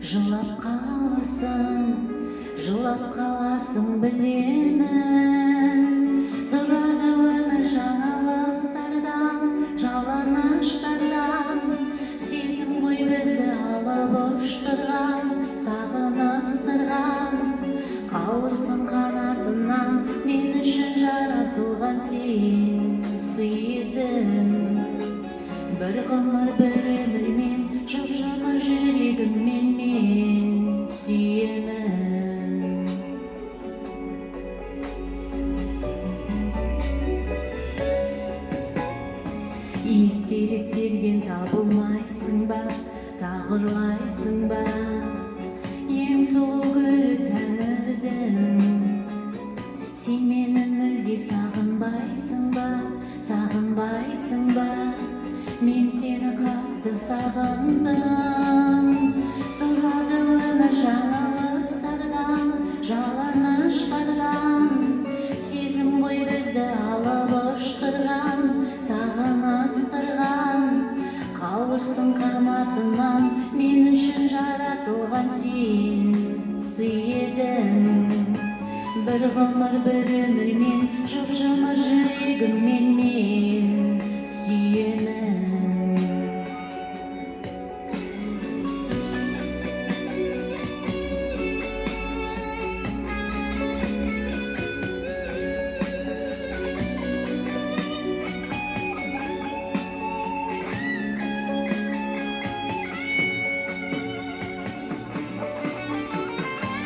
жылап қаласың білемін. Тұрады өмір жаңалықтардан, жалаңаштардан. Сезім ғой бізді алып ұштырған, сағыныстырған. Қауырсың қанатынан, мен үшін жаратылған сен сүйдім. Bir ғұмыр бір өмірмен, жұп-жұмыр жүрегіммен мен сүйемін. Естеліктерден табылмайсың ба, тағырлайсың ба, ең сұлу гүл тәңірдің. Сен мені мүлде сағынбайсың ба, сағынбайсың ба? Мен сені қатты сағындым. Тұрады өмір жаңалықтардан, жалаңаштардан. Сезім ғой бізді алып ұштырған, сағыныстырған. Қауырсың қанатынан, мен үшін жаратылған сен сүйедің. Bir ғұмыр бір өмірмен, жұп-жұмыр жүрегіммен мен сүйемін.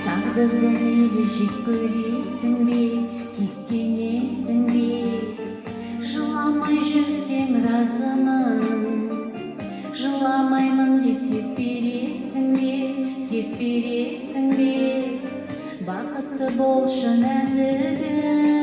Тағдырды мейлі жек көресің бе, кектенесің бе? Жыламай жүрсең разымын, жыламаймын деп серт бересің бе, серт бересің бе? Бақытты болшы нәзігім.